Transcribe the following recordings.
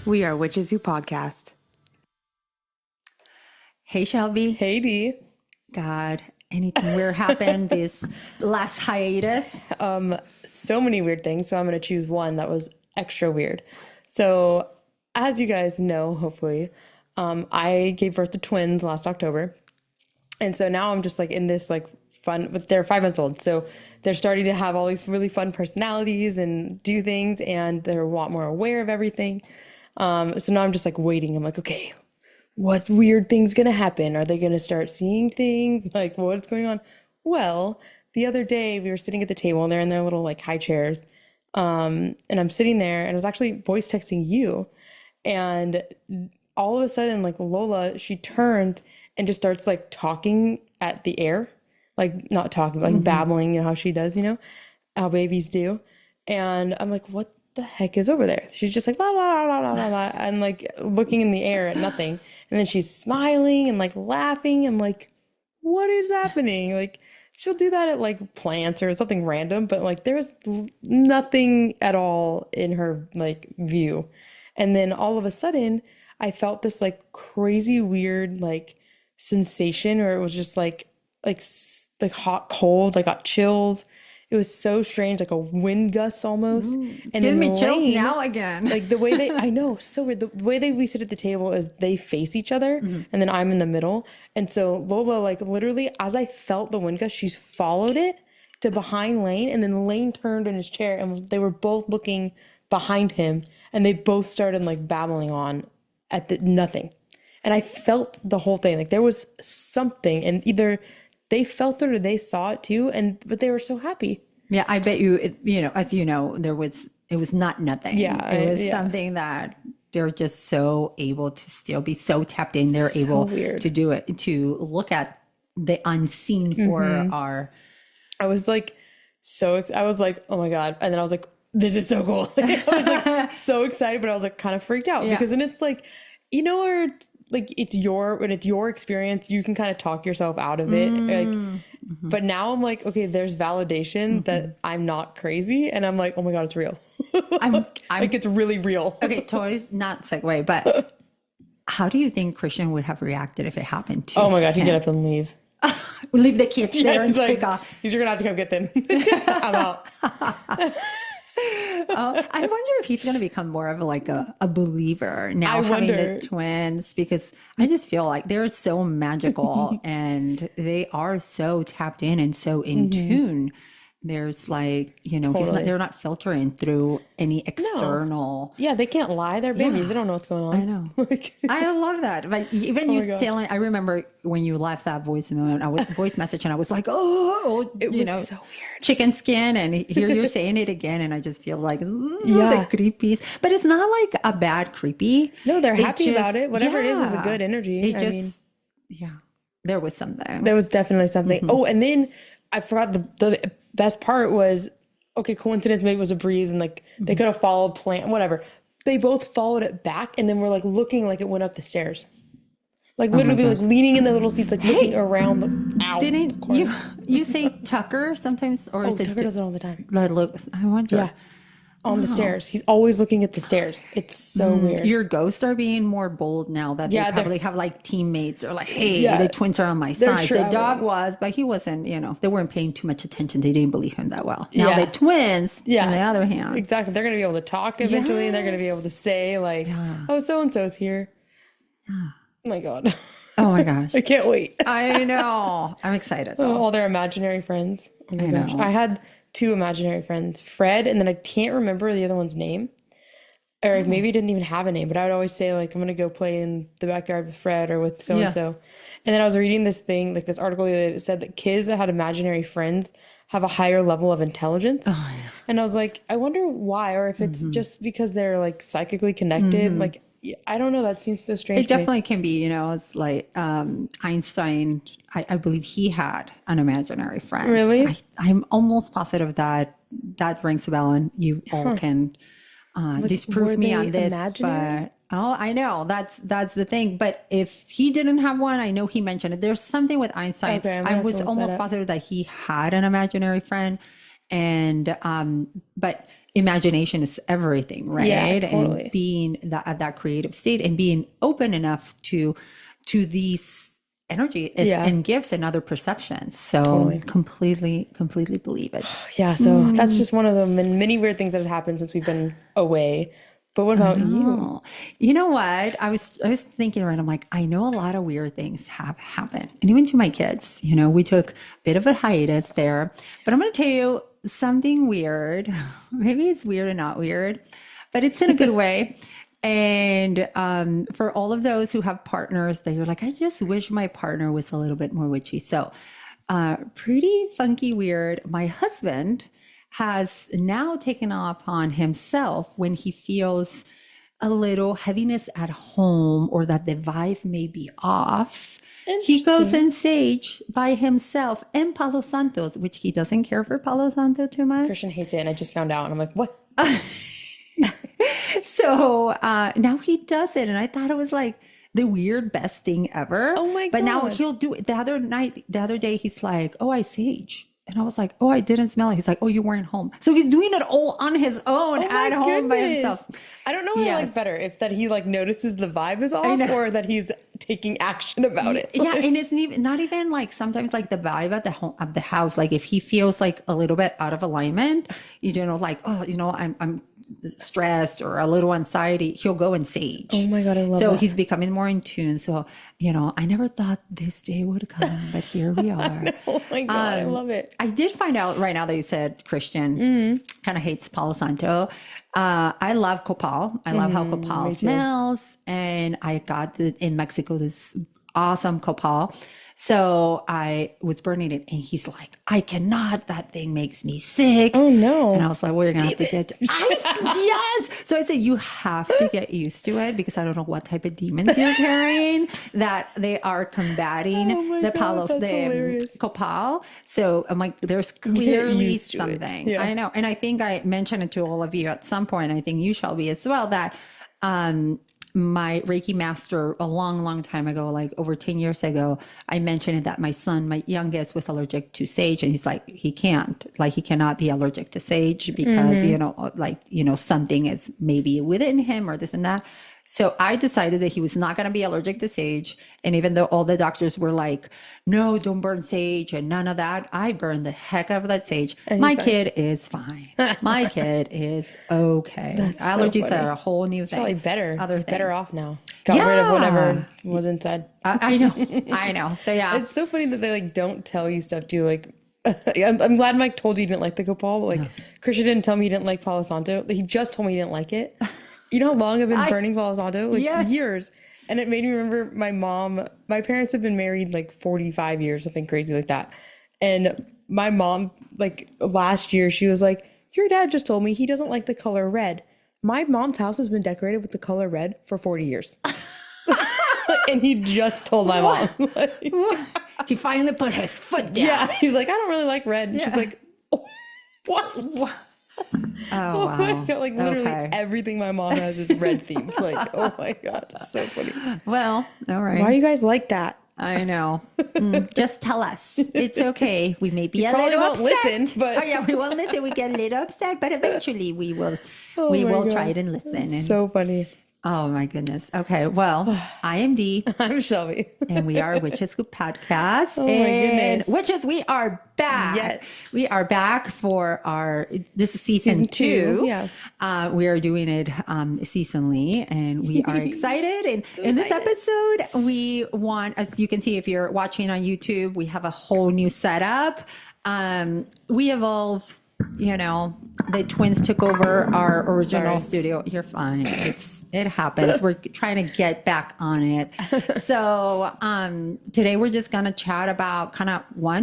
We are Witches Who Podcast. Hey, Shelby. Hey, Dee. God, anything weird happened this last hiatus? So many weird things, so I'm going to choose one that was extra weird. So, as you guys know, hopefully, I gave birth to twins last October. And so now I'm just like in this like fun, but they're 5 months old. So they're starting to have all these really fun personalities and do things, and they're a lot more aware of everything. So now I'm just like waiting. I'm like, okay, what weird thing's gonna happen? Are they gonna start seeing things? Like, what's going on? Well, the other day we were sitting at the table and they're in their little like high chairs. And I'm sitting there and I was actually voice texting you. And all of a sudden, like Lola, she turns and just starts like talking at the air. Like not talking, like babbling, you know how she does, how babies do. And I'm like, what the heck is over there? She's just like, la, la, la, la, la, la, and like looking in the air at nothing. And then she's smiling and like laughing. I'm like, what is happening? Like, she'll do that at like plants or something random, but like there's nothing at all in her like view. And then all of a sudden, I felt this like crazy weird like sensation where it was just like hot, cold, I got chills. It was so strange, like a wind gust almost. And Give then me chills Lane, now again. like the way I know, so weird. The way we sit at the table is they face each other and then I'm in the middle. And so Lola, like literally as I felt the wind gust, she's followed it to behind Lane, and then Lane turned in his chair and they were both looking behind him and they both started like babbling on at nothing. And I felt the whole thing. Like there was something, and either they felt it or they saw it too, but they were so happy. Yeah, I bet you, as you know, it was not nothing. Yeah, it was something that they're just so able to still be so tapped in. They're able weird. to do it, to look at the unseen for our. I was like, I was like, oh my God. And then I was like, this is so cool. I was like so excited, but I was like kind of freaked out because then it's like, where like when it's your experience, you can kind of talk yourself out of it. Like, but now I'm like, okay, there's validation that I'm not crazy, and I'm like, oh my God, it's real. I'm like, it's really real. Okay, toys, not segue, but how do you think Christian would have reacted if it happened to Oh my God, him? he'd get up and leave. Leave the kids there and he's take like, off. You're gonna have to come get them. I'm out. I wonder if he's going to become more of a believer now, having the twins, because I just feel like they're so magical and they are so tapped in and so in tune. There's like, they're not filtering through any external. Yeah, they can't lie. They're babies. They don't know what's going on. I know. I love that. But even you telling, I remember when you left that voice message, and I was like, it was so weird. Chicken skin, and here you're saying it again, and I just feel like, the creepy. But it's not like a bad creepy. No, they're happy about it. Whatever it is a good energy. There was something. There was definitely something. Oh, and then I forgot the best part was, okay, coincidence, maybe it was a breeze, and like they could have followed plant, whatever. They both followed it back, and then we're like looking like it went up the stairs. Like literally like leaning in the little seats, like looking around the Didn't you say Tucker sometimes, or is it Tucker does it all the time. Look, I wonder. Yeah. On the stairs. He's always looking at the stairs. It's so weird. Your ghosts are being more bold now that they probably have like teammates, or like, hey, the twins are on my side. The dog was, but he wasn't, they weren't paying too much attention. They didn't believe him that well. Now the twins, on the other hand. Exactly. They're going to be able to talk eventually. They're going to be able to say like, oh, so-and-so's here. Oh my God. Oh my gosh. I can't wait. I know. I'm excited though. All their imaginary friends. Oh my gosh. I had 2 imaginary friends, Fred, and then I can't remember the other one's name. Or maybe he didn't even have a name, but I would always say like, I'm going to go play in the backyard with Fred or with so-and-so. And then I was reading this thing, like this article the other day that said that kids that had imaginary friends have a higher level of intelligence. Oh, yeah. And I was like, I wonder why, or if it's just because they're like psychically connected. Like, I don't know. That seems so strange. It definitely can be, it's like Einstein, I believe he had an imaginary friend. Really? I'm almost positive that rings a bell, and you all can disprove me on this. Imaginary? But I know that's the thing. But if he didn't have one, I know he mentioned it. There's something with Einstein. Okay, I was almost positive that he had an imaginary friend. And but imagination is everything, right? Yeah, totally. And being at that creative state and being open enough to these energy and gifts and other perceptions. So completely believe it. Yeah, so that's just one of the many weird things that have happened since we've been away. But what about you? You know what? I was thinking, right? I'm like, I know a lot of weird things have happened, and even to my kids. You know, we took a bit of a hiatus there, but I'm going to tell you something weird. Maybe it's weird and not weird, but it's in a good way. And for all of those who have partners that you're like, I just wish my partner was a little bit more witchy. So pretty funky, weird. My husband has now taken upon himself when he feels a little heaviness at home or that the vibe may be off. He goes and sage by himself in Palo Santos, which he doesn't care for Palo Santo too much. Christian hates it, and I just found out, and I'm like, what? So now he does it, and I thought it was like the weird best thing ever. Oh my god! But now he'll do it. The other day, he's like, "Oh, I sage." And I was like, oh, I didn't smell it. He's like, oh, you weren't home. So he's doing it all on his own at home by himself. I don't know what I like better, if that he like notices the vibe is off or that he's taking action about it. Yeah, and it's not even like sometimes like the vibe at the home of the house. Like if he feels like a little bit out of alignment, you know, like, oh, you know, I'm stressed or a little anxiety, he'll go and sage. Oh my god, I love so that. He's becoming more in tune. So, you know, I never thought this day would come, but here we are. Oh my god, I love it. I did find out right now that you said Christian kind of hates Palo Santo. I love copal. I love how copal smells, and I got in Mexico this awesome copal. So I was burning it, and he's like, I cannot, that thing makes me sick. Oh no. And I was like, well, you're gonna have to get yes. So I said, you have to get used to it, because I don't know what type of demons you're carrying that they are combating the copal. So I'm like, there's clearly something. Yeah. I know. And I think I mentioned it to all of you at some point. I think you, Shelby, as well, that my Reiki master a long time ago, like over 10 years ago, I mentioned that my son, my youngest, was allergic to sage, and he's like, he cannot be allergic to sage because, you know, like, you know, something is maybe within him or this and that. So I decided that he was not going to be allergic to sage. And even though all the doctors were like, no, don't burn sage and none of that, I burned the heck out of that sage. My kid is fine. My kid is okay. Allergies are a whole new thing. Probably better. He's better off now. Got rid of whatever was inside. I know. So yeah. It's so funny that they like don't tell you stuff. Do you like, I'm glad Mike told you he didn't like the copal, but like Christian didn't tell me he didn't like Palo Santo. He just told me he didn't like it. You know how long I've been burning Palo Santo? Like years. And it made me remember my parents have been married like 45 years, something crazy like that. And my mom, like last year, she was like, your dad just told me he doesn't like the color red. My mom's house has been decorated with the color red for 40 years. And he just told my mom. He finally put his foot down. Yeah. He's like, I don't really like red. And she's like, oh, what? Oh wow. My god, like literally everything my mom has is red themed. Like, oh my god, it's so funny. Well, all right. Why are you guys like that? I know. Just tell us. It's okay. We may be a probably little won't upset. Listen, but we won't listen. We get a little upset, but eventually we will. We will try it and listen. And, so funny. Oh my goodness. Okay. Well, I am Dee. I'm Shelby. And we are Witches Scoop Podcast. Oh my goodness. Witches, we are back. Yes. We are back for this is season two. Yeah. We are doing it seasonally, and we are excited. And in this episode, we want, as you can see, if you're watching on YouTube, we have a whole new setup. We evolve. You know, the twins took over our original studio. You're fine. It happens. We're trying to get back on it. So today we're just going to chat about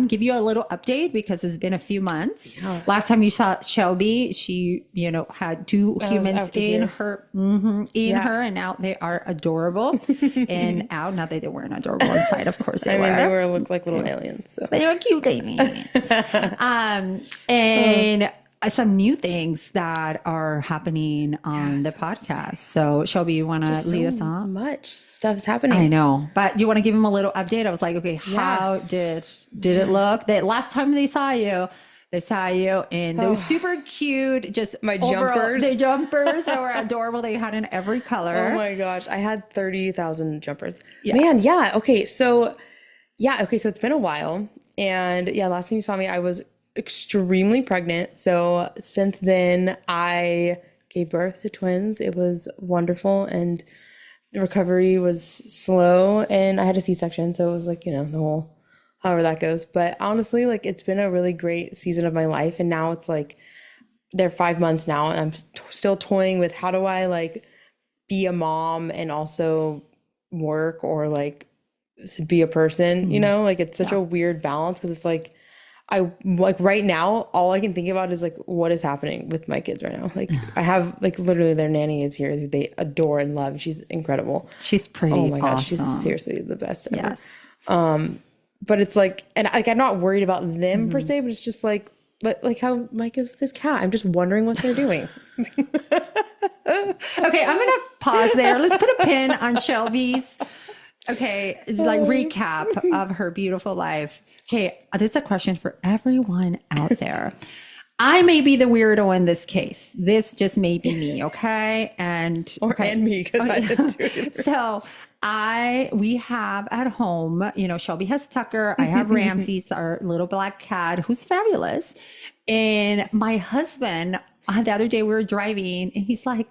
give you a little update, because it's been a few months. Last time you saw Shelby, she, you know, had two humans in her, and now they are adorable. And out, not that they weren't adorable inside, of course they were. They look like little aliens. So. They were cute aliens. And some new things that are happening on the podcast. So Shelby, you want to lead us on? Much stuff is happening. I know, but you want to give them a little update? I was like, okay, how did it look? The last time they saw you, They saw you in those super cute, just My overall, jumpers. the jumpers that were adorable. They had in every color. Oh my gosh, I had 30,000 jumpers. Yeah. Man, yeah. Okay, so it's been a while. And yeah, last time you saw me, I was extremely pregnant. So since then, I gave birth to twins. It was wonderful, and the recovery was slow, and I had a C-section, so it was like, the whole however that goes. But honestly, like, it's been a really great season of my life, and now it's like they're 5 months now, and I'm still toying with how do I like be a mom and also work, or like be a person, like it's such a weird balance, because it's like I like right now all I can think about is like what is happening with my kids right now. Like I have like literally their nanny is here who they adore and love. She's incredible. She's pretty Oh my gosh, awesome. she's seriously the best ever. Yes. But it's like, and like I'm not worried about them per se, but it's just like how Mike is with his cat. I'm just wondering what they're doing. Okay, I'm gonna pause there. Let's put a pin on Shelby's. Okay, like recap of her beautiful life. Okay, this is a question for everyone out there. I may be the weirdo in this case. This just may be me, okay? And me, because I didn't do it either. So we have at home, Shelby has Tucker. I have Ramses, our little black cat, who's fabulous. And my husband, the other day we were driving, and he's like,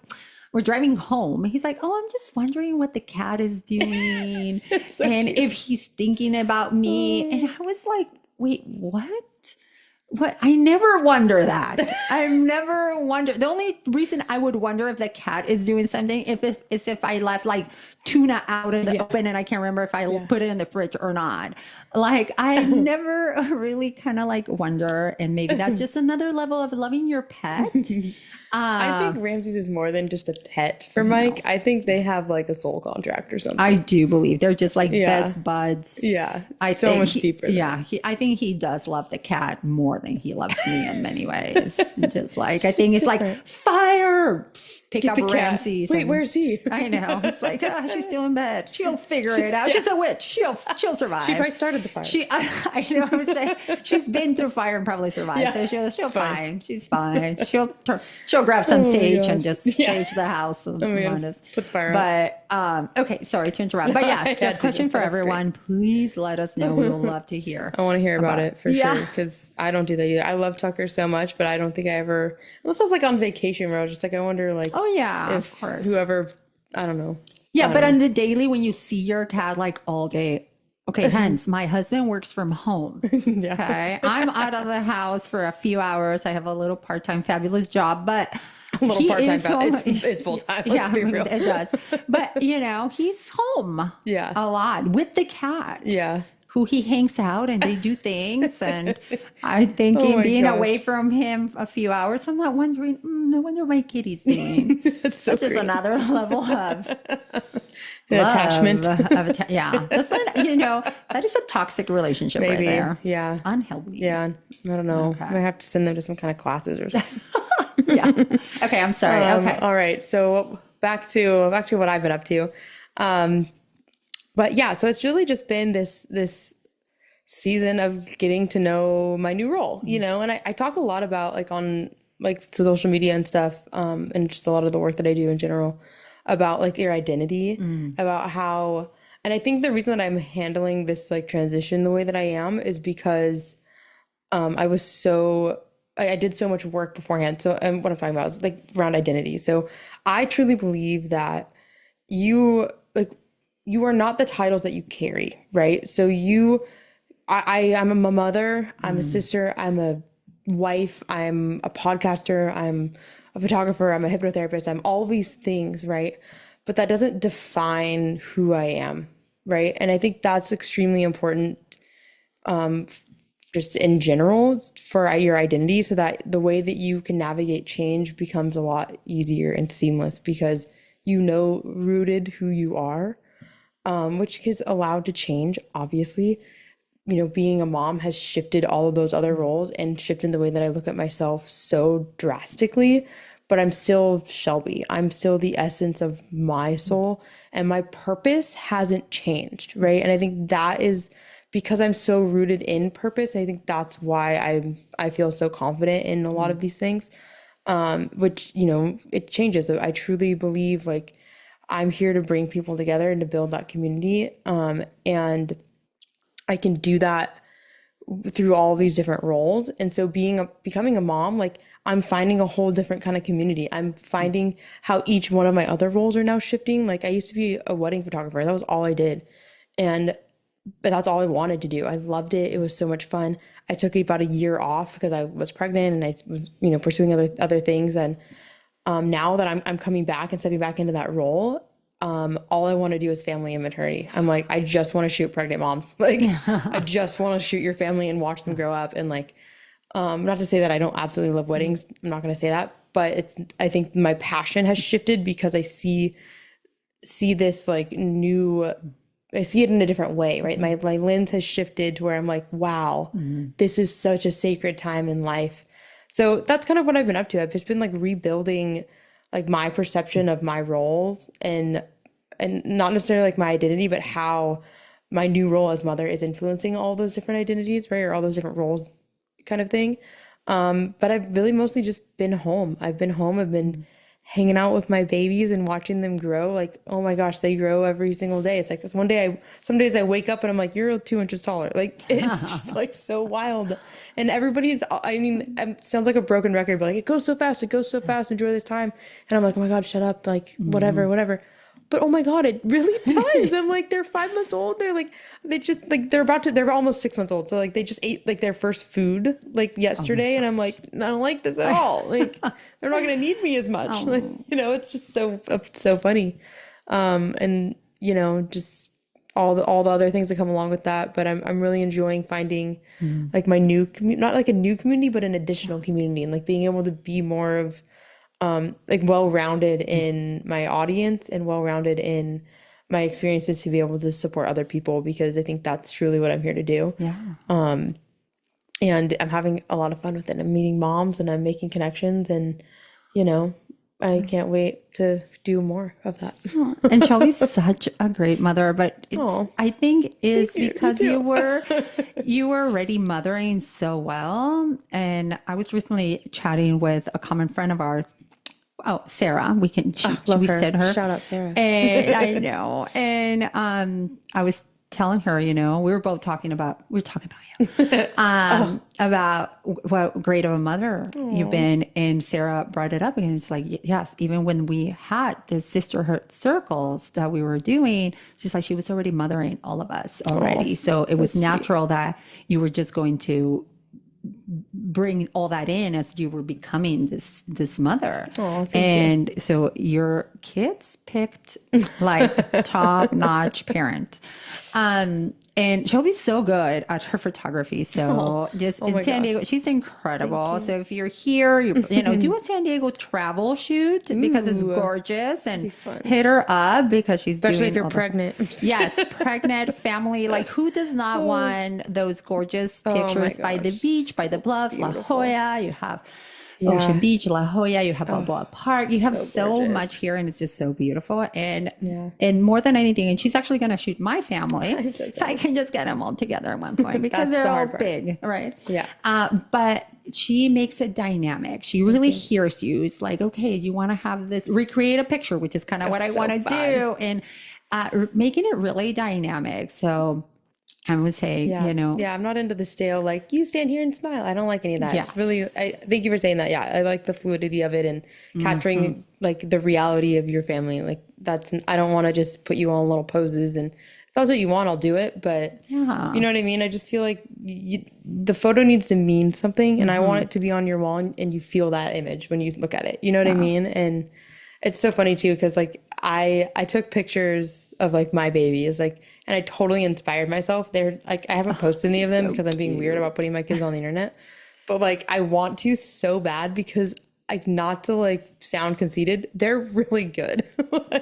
we're driving home. He's like, oh, I'm just wondering what the cat is doing So and cute. if he's thinking about me. And I was like, wait, what? What? I never wonder that. I've never wondered. The only reason I would wonder if the cat is doing something is if I left like tuna out in the open and I can't remember if I put it in the fridge or not. Like I never really kind of like wonder, and maybe that's just another level of loving your pet. I think Ramses is more than just a pet for Mike. I think they have like a soul contract or something. I do believe they're just like best buds. Yeah, I so think much deeper. I think he does love the cat more than he loves me in many ways. Just like I think it's like fire. Pick Get up the cat. Ramses. Wait, and- where's he? I know. It's like she's still in bed. She'll figure it out. She's a witch. She'll survive. She probably started the fire. I know. I would say she's been through fire and probably survived. Yeah, So she'll fine. fine. She's fine. She'll grab some sage and just sage the house. Put the fire out. But okay, sorry to interrupt. But yes, that's a question for everyone. Please let us know. We would love to hear. I want to hear about it for sure, because I don't do that either. I love Tucker so much, but I don't think I ever, unless I was like on vacation where I was just like, I wonder like, Oh yeah, if of course. whoever, I don't know. Yeah, but on the daily, when you see your cat like all day, okay, hence my husband works from home. Okay, I'm out of the house for a few hours. I have a little part-time fabulous job, but A little he part-time, is home. it's full-time. Let's be real. It does. But he's home. Yeah. A lot with the cat. Yeah. Who he hangs out and they do things. And I think Oh my being gosh. away from him a few hours, I'm not wondering, I wonder what my kitty's doing. That's so That's just great. another level of Attachment. Yeah. That's that is a toxic relationship right Maybe. there. Yeah. Unhealthy. Yeah. I don't know. Okay. I might have to send them to some kind of classes or something. Yeah. Okay. I'm sorry. Okay. All right. So back to what I've been up to. But yeah, so it's really just been this season of getting to know my new role, and I talk a lot about like on like social media and stuff, and just a lot of the work that I do in general about like your identity, about how, and I think the reason that I'm handling this like transition the way that I am is because I did so much work beforehand. So what I'm talking about is like around identity. So I truly believe that you are not the titles that you carry, right? So I'm a mother, I'm a sister, I'm a wife, I'm a podcaster, I'm a photographer, I'm a hypnotherapist, I'm all these things, right? But that doesn't define who I am, right? And I think that's extremely important just in general for your identity, so that the way that you can navigate change becomes a lot easier and seamless, because rooted who you are, which is allowed to change. Obviously, being a mom has shifted all of those other roles and shifted the way that I look at myself so drastically, but I'm still Shelby. I'm still the essence of my soul, and my purpose hasn't changed, right? And I think that is because I'm so rooted in purpose, I think that's why I feel so confident in a lot of these things. Which, you know, it changes. I truly believe like I'm here to bring people together and to build that community. And I can do that through all these different roles. And so becoming a mom, like I'm finding a whole different kind of community. I'm finding how each one of my other roles are now shifting. Like I used to be a wedding photographer. That was all I did. But that's all I wanted to do. I loved it. It was so much fun. I took about a year off because I was pregnant and I was, you know, pursuing other things. And now that I'm coming back and stepping back into that role, all I want to do is family and maternity. I'm like, I just want to shoot pregnant moms. Like, I just want to shoot your family and watch them grow up. And like, not to say that I don't absolutely love weddings. I'm not going to say that, but I think my passion has shifted because I see this like new, I see it in a different way, right? My lens has shifted to where I'm like, wow, this is such a sacred time in life. So that's kind of what I've been up to. I've just been like rebuilding like my perception of my roles and not necessarily like my identity, but how my new role as mother is influencing all those different identities, right? Or all those different roles kind of thing. But I've really mostly just been home. I've been home. I've been hanging out with my babies and watching them grow. Like, oh my gosh, they grow every single day. It's like this one day some days I wake up and I'm like, you're 2 inches taller. Like, it's just like so wild. And everybody's, I mean, it sounds like a broken record, but like, it goes so fast, enjoy this time. And I'm like, oh my God, shut up. Like, whatever. But oh my God, it really does. I'm like, they're 5 months old. They're like, they're almost 6 months old. So like, they just ate like their first food like yesterday. And I'm like, I don't like this at all. Like, they're not going to need me as much. Like, you know, it's just so funny. And you know, just all the other things that come along with that. But I'm really enjoying finding like my new community, not like a new community, but an additional community, and like being able to be more of like well-rounded in my audience and well-rounded in my experiences to be able to support other people, because I think that's truly what I'm here to do. Yeah. And I'm having a lot of fun with it. I'm meeting moms and I'm making connections, and you know, I can't wait to do more of that. And Shelby's such a great mother, but I think is because you were already mothering so well. And I was recently chatting with a common friend of ours. Oh, Sarah. We've said her. Shout out Sarah. And I know. And I was telling her, you know, we were talking about you. About what great of a mother you've been. And Sarah brought it up, and it's like, yes, even when we had the sisterhood circles that we were doing, it's just like she was already mothering all of us already. So it was natural that you were just going to bring all that in as you were becoming this mother. And so your kids picked like top-notch parent. And Shelby's so good at her photography. So in San Diego, she's incredible. So if you're here, you know, do a San Diego travel shoot because it's gorgeous, and hit her up because she's especially if you're pregnant. Yes, pregnant family. Like, who does not want those gorgeous pictures by the beach, by the bluff, La Jolla? You have Ocean Beach, La Jolla, you have Balboa Park, you have so much here, and it's just so beautiful. And more than anything, and she's actually going to shoot my family. So I can just get them all together at one point because they're all big, right? Yeah. But she makes it dynamic. She really hears you. It's like, okay, you want to have this, recreate a picture, which is kind of what I want to do, and making it really dynamic. So I would say, you know. Yeah, I'm not into the stale, like, you stand here and smile. I don't like any of that. It's really, thank you for saying that. Yeah, I like the fluidity of it and capturing, like, the reality of your family. Like, I don't want to just put you on little poses. And if that's what you want, I'll do it. But, you know what I mean? I just feel like the photo needs to mean something. And I want it to be on your wall, and you feel that image when you look at it. You know what I mean? And it's so funny, too, because, like, I took pictures of like my babies, like, and I totally inspired myself. They're like, I haven't posted any of them because I'm being weird about putting my kids on the internet, but like, I want to so bad because, like, not to like sound conceited, they're really good.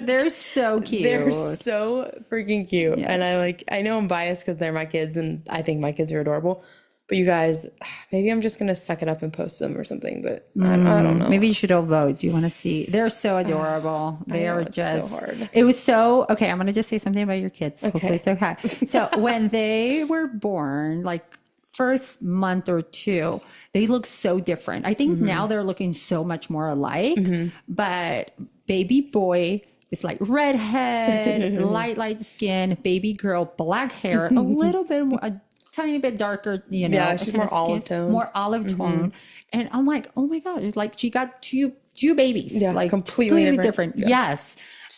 They're so cute. They're so freaking cute. Yes. And I know I'm biased because they're my kids and I think my kids are adorable, But you guys, maybe I'm just gonna suck it up and post them or something. But I don't know. Maybe you should all vote. Do you want to see? They're so adorable. They know, are it's just. so hard. It was so okay. I'm gonna just say something about your kids. Hopefully, it's okay. So when they were born, like first month or two, they look so different. I think now they're looking so much more alike. But baby boy is like redhead, light skin. Baby girl, black hair, a little bit more, a tiny bit darker, Yeah, she's more olive tone. more olive tone. And I'm like, oh my God, it's like she got two babies. Yeah, like completely different. Yeah. Yes.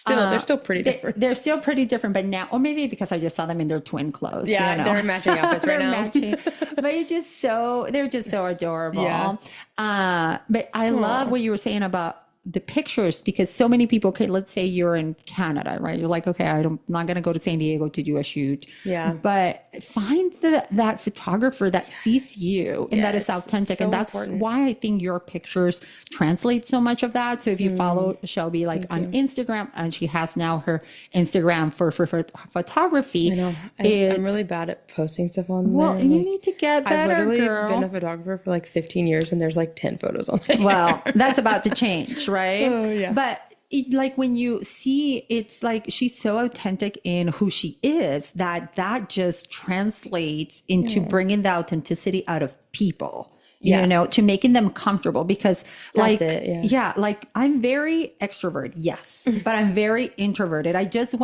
They're still pretty different. They're still pretty different, but now, or maybe because I just saw them in their twin clothes. Yeah, you know? they're matching outfits right now. Matching. But they're just so adorable. Yeah. But I love what you were saying about the pictures, because so many people, okay, let's say you're in Canada, right? You're like, okay, I'm not going to go to San Diego to do a shoot. Yeah. But find that photographer that sees you and that is authentic. so And that's important. why I think your pictures translate so much of that. So if you follow Shelby like on Instagram, and she has now her Instagram for photography. I know. I'm really bad at posting stuff on Well, there. and you Like, need to get I've better, literally girl. been a photographer for like 15 years and there's like 10 photos on there. Well, that's about to change, right? Oh, yeah. But like when you see, it's like she's so authentic in who she is that just translates into bringing the authenticity out of people. Yeah. You know, to making them comfortable, because like, That's it, like I'm very extrovert. Yes. But I'm very introverted. I just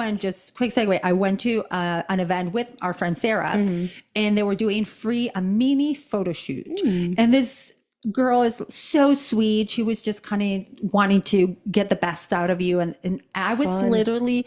quick segue. I went to an event with our friend Sarah and they were doing a mini photo shoot. And this girl is so sweet. She was just kind of wanting to get the best out of you. And I was literally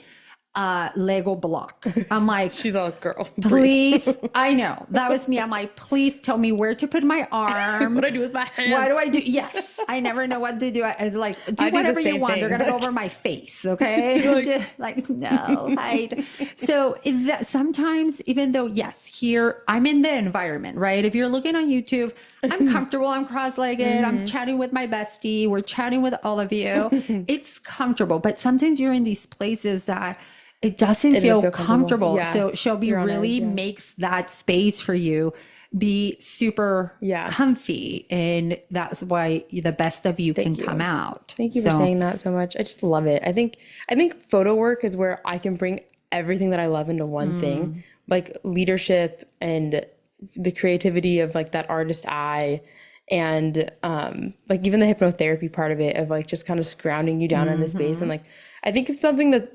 Lego block. I'm like, She's all girl. please. I know that was me. I'm like, please tell me where to put my arm. What do I do with my hand? What do I do? Yes. I never know what to do. It's like, do I do the whatever you same want. thing. They're going to go over my face. Okay. like, no, hide. So sometimes, even though, yes, here I'm in the environment, right? If you're looking on YouTube, I'm comfortable. I'm cross-legged. I'm chatting with my bestie. We're chatting with all of you. It's comfortable. But sometimes you're in these places that it doesn't feel comfortable. Yeah. So Shelby really makes that space for you be super comfy. And that's why the best of you can come out. Thank you for saying that so much. I just love it. I think photo work is where I can bring everything that I love into one thing, like leadership and the creativity of like that artist eye, and like even the hypnotherapy part of it, of like just kind of grounding you down in the space. And like I think it's something that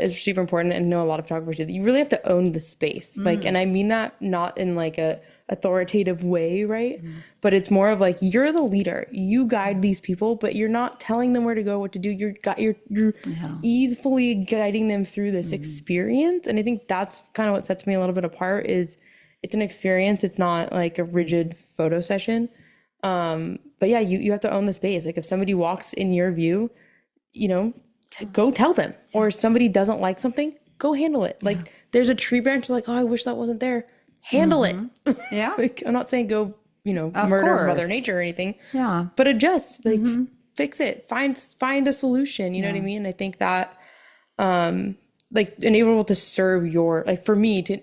is super important, and I know a lot of photographers do, that you really have to own the space. Like, and I mean that not in like a authoritative way, right? But it's more of like, you're the leader, you guide these people, but you're not telling them where to go, what to do. You're easily guiding them through this experience. And I think that's kind of what sets me a little bit apart, is it's an experience. It's not like a rigid photo session. But yeah, you have to own the space. Like if somebody walks in your view, you know, go tell them. Or somebody doesn't like something, go handle it. Like there's a tree branch, like, oh, I wish that wasn't there. Handle it. Yeah. Like I'm not saying go, you know, Of murder course. Mother Nature or anything. Yeah. But adjust, like fix it, find a solution. You know what I mean? I think that like enable to serve your, like for me to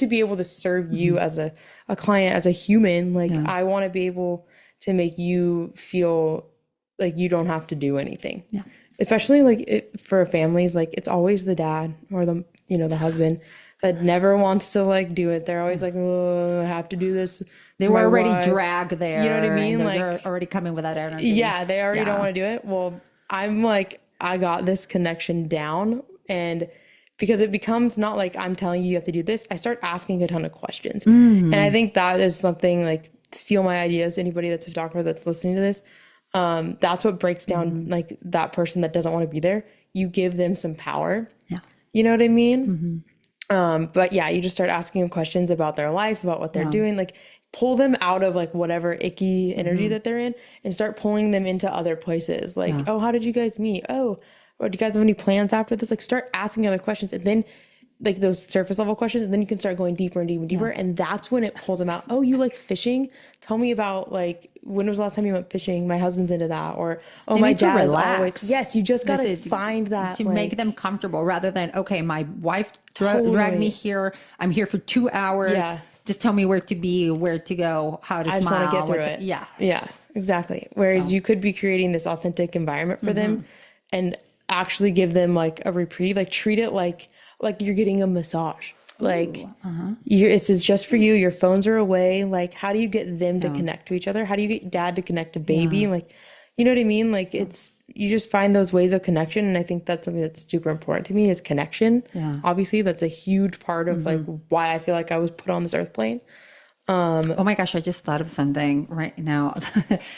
be able to serve you as a client, as a human, like I want to be able to make you feel like you don't have to do anything. Yeah. Especially like for families, like it's always the dad or the, you know, the husband that never wants to like do it. They're always like, oh, I have to do this. They were already dragged there. You know what I mean? Like Like they're already coming with that energy. Yeah, they already don't want to do it. Well, I'm like, I got this connection down, and because it becomes not like I'm telling you you have to do this, I start asking a ton of questions. And I think that is something, like, steal my ideas, anybody that's a photographer that's listening to this. That's what breaks down like that person that doesn't want to be there. You give them some power. Yeah. You know what I mean? But yeah, you just start asking them questions about their life, about what they're doing, like pull them out of like whatever icky energy that they're in, and start pulling them into other places. Like, oh, how did you guys meet? Oh, or do you guys have any plans after this? Like start asking other questions, and then like those surface level questions, and then you can start going deeper and deeper and deeper. And that's when it pulls them out. Oh, you like fishing? Tell me about, like, when was the last time you went fishing? My husband's into that. Or, oh, my dad is always. Yes, you just got to find that. To make them comfortable, rather than, okay, my wife dragged me here. I'm here for 2 hours. Yeah. just tell me where to be, where to go, how to smile. I just want to get through it. Yeah. Yeah, exactly. Whereas you could be creating this authentic environment for them and actually give them like a reprieve, like treat it like you're getting a massage. Like it's just for you. Your phones are away. Like, how do you get them to connect to each other? How do you get dad to connect to baby? Like, you know what I mean? Like you just find those ways of connection. And I think that's something that's super important to me is connection. Yeah. Obviously that's a huge part of like why I feel like I was put on this earth plane. Oh my gosh, I just thought of something right now.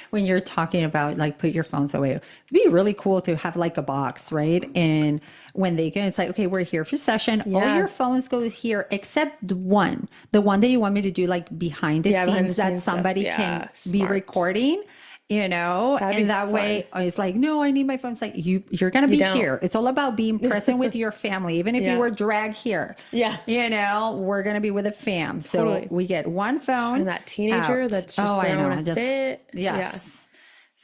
When you're talking about like put your phones away, it'd be really cool to have like a box, right? And when they go, it's like, okay, we're here for session. All your phones go here except the one that you want me to do like behind the scenes that somebody can be recording. You know, and that way I was like, no, I need my phone. It's like, you're going to be here. It's all about being present with your family. Even if you were dragged here, you know, we're going to be with a fam. So we get one phone. And that teenager that's just throwing a fit. Yes.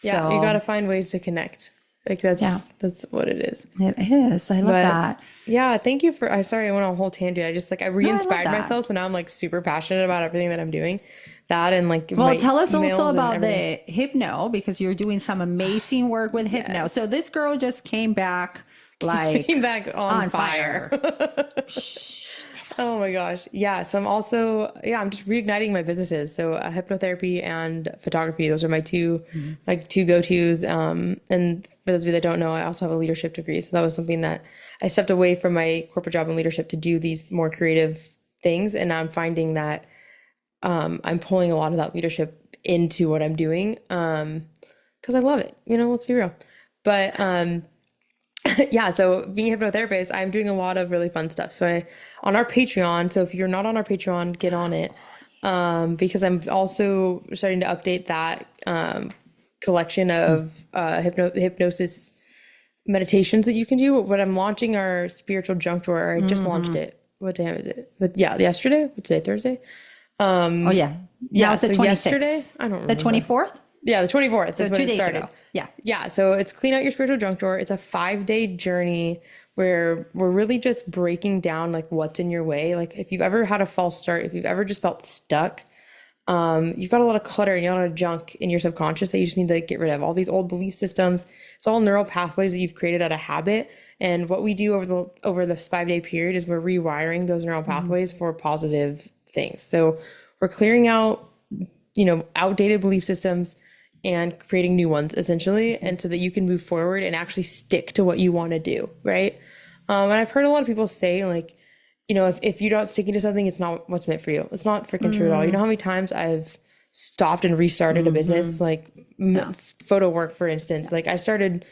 Yeah. So, you got to find ways to connect. Like that's what it is. It is. I love that. Yeah. Thank you I'm sorry. I went on a whole tangent. I just like, I re-inspired myself. So now I'm like super passionate about everything that I'm doing. That and like tell us also about the hypno, because you're doing some amazing work with hypno. So this girl just came back like on fire. Oh my gosh. Yeah. So I'm also, I'm just reigniting my businesses. So hypnotherapy and photography, those are my two go-tos. And for those of you that don't know, I also have a leadership degree. So that was something that I stepped away from my corporate job in leadership to do these more creative things. And I'm finding that I'm pulling a lot of that leadership into what I'm doing because I love it. You know, let's be real. But so being a hypnotherapist, I'm doing a lot of really fun stuff. So on our Patreon, so if you're not on our Patreon, get on it because I'm also starting to update that collection of hypnosis meditations that you can do. But I'm launching our spiritual junk drawer. I just launched it. What time is it? But yesterday. What's today? Thursday. Now it's the 26th. Yesterday, I don't remember. The 24th? Yeah, the 24th. So 2 days started. ago. Yeah. Yeah. So it's clean out your spiritual junk drawer. It's a 5-day journey where we're really just breaking down like what's in your way. Like if you've ever had a false start, if you've ever just felt stuck, you've got a lot of clutter and you got a lot of junk in your subconscious that you just need to get rid of. All these old belief systems. It's all neural pathways that you've created out of habit. And what we do over this 5-day period is we're rewiring those neural pathways for positive things. So we're clearing out, outdated belief systems and creating new ones essentially. And so that you can move forward and actually stick to what you want to do. Right. And I've heard a lot of people say like, if you're not sticking to something, it's not what's meant for you. It's not freaking true at all. You know how many times I've stopped and restarted a business, like photo work, for instance. Like I started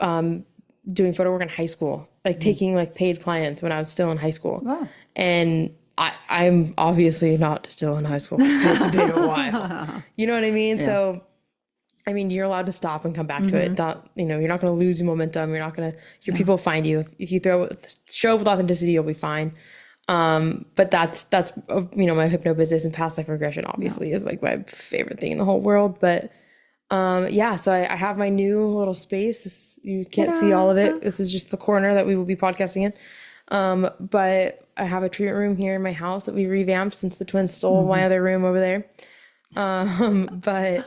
doing photo work in high school, like taking like paid clients when I was still in high school. Wow. And I'm obviously not still in high school. It's been a while. You know what I mean? Yeah. So, I mean, you're allowed to stop and come back to it. You're not going to lose your momentum. You're not going to, people find you. If you show up with authenticity, you'll be fine. But that's, my hypno business and past life regression obviously is like my favorite thing in the whole world. But, so I have my new little space. You can't see all of it. This is just the corner that we will be podcasting in. But I have a treatment room here in my house that we revamped since the twins stole my other room over there. But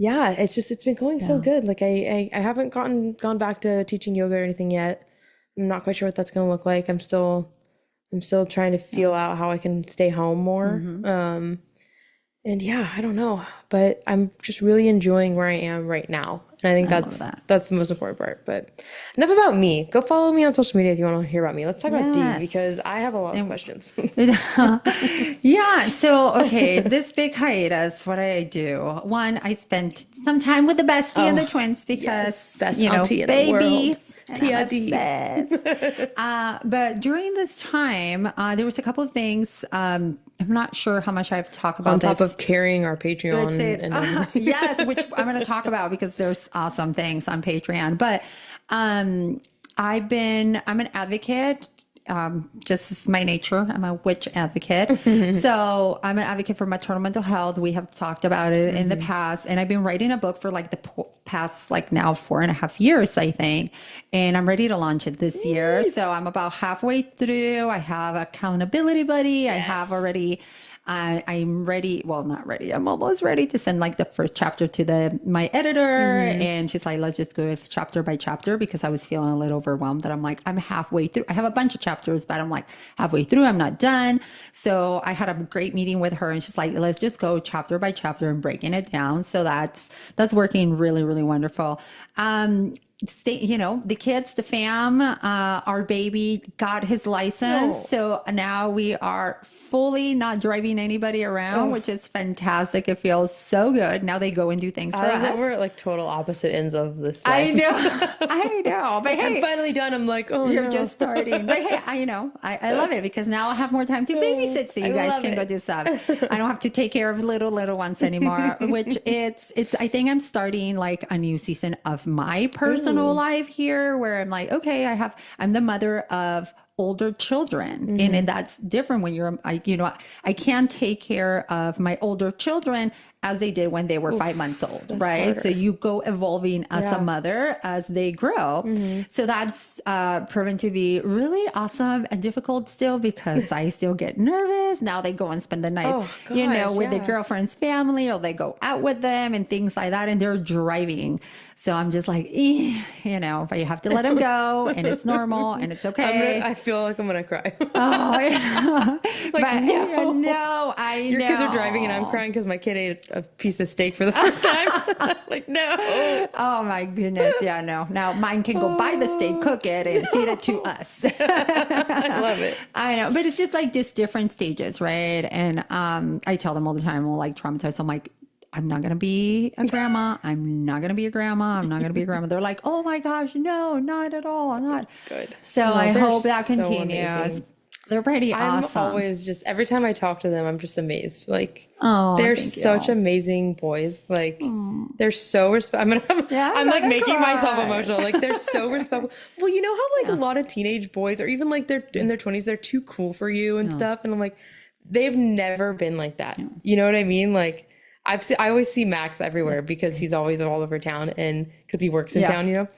yeah, it's been going so good. Like I haven't gone back to teaching yoga or anything yet. I'm not quite sure what that's going to look like. I'm still trying to feel out how I can stay home more. And I don't know, but I'm just really enjoying where I am right now. And I think that's the most important part. But enough about me. Go follow me on social media if you want to hear about me. Let's talk about Dee, because I have a lot of questions. So, okay, this big hiatus, what did I do? One, I spent some time with the bestie and the twins because, best auntie in the world. But during this time, there was a couple of things. I'm not sure how much I've talked about on top of carrying our Patreon. Yes, which I'm going to talk about because there's awesome things on Patreon. But I'm an advocate. Just as my nature, I'm a witch advocate. So I'm an advocate for maternal mental health. We have talked about it in the past, and I've been writing a book for like the past now 4.5 years, I think. And I'm ready to launch it this year. So I'm about halfway through. I have accountability buddy. I have already I'm ready. Well, not ready. I'm almost ready to send like the first chapter to my editor. And she's like, let's just go chapter by chapter, because I was feeling a little overwhelmed that I'm like, I'm halfway through. I have a bunch of chapters, but I'm like halfway through. I'm not done. So I had a great meeting with her, and she's like, let's just go chapter by chapter and breaking it down. So that's working really, really wonderful. The kids, the fam, our baby got his license. Oh. So now we are fully not driving anybody around, which is fantastic. It feels so good. Now they go and do things for us. We're like total opposite ends of this I life. know. I know. But hey, I'm finally done. I'm like, oh, you're no. just starting. But hey, I love it, because now I'll have more time to babysit, so you guys can go do stuff. I don't have to take care of little ones anymore, which it's I think I'm starting like a new season of my personal life here, where I'm like, okay, I'm the mother of older children, and that's different when I can't take care of my older children as they did when they were 5 months old, right? Harder. So you go evolving as a mother as they grow. So that's proven to be really awesome and difficult still, because I still get nervous. Now they go and spend the night, with the girlfriend's family, or they go out with them and things like that, and they're driving. So I'm just like, but you have to let them go, and it's normal, and it's okay. I feel like I'm gonna cry. Oh, yeah. Like, no. Your kids are driving and I'm crying because my kid ate a piece of steak for the first time. Like, no. Oh my goodness. Yeah, no. Now mine can go buy the steak, cook it, and feed it to us. I love it. I know. But it's just like just different stages, right? And I tell them all the time, well, like traumatized. I'm like, I'm not going to be a grandma. I'm not going to be a grandma. I'm not going to be a grandma. They're like, oh my gosh, no, not at all. I'm not. Good. So I hope that so continues. amazing. They're pretty awesome. I'm always just, every time I talk to them, I'm just amazed. Like, Oh, they're thank you. such amazing boys. Like, they're so respectful. I'm like making cry. myself emotional. Like, they're so respectful. Well, you know how like a lot of teenage boys, or even like they're in their 20s, they're too cool for you and stuff. And I'm like, they've never been like that. You know what I mean? Like, I always see Max everywhere, because he's always all over town, and because he works in town,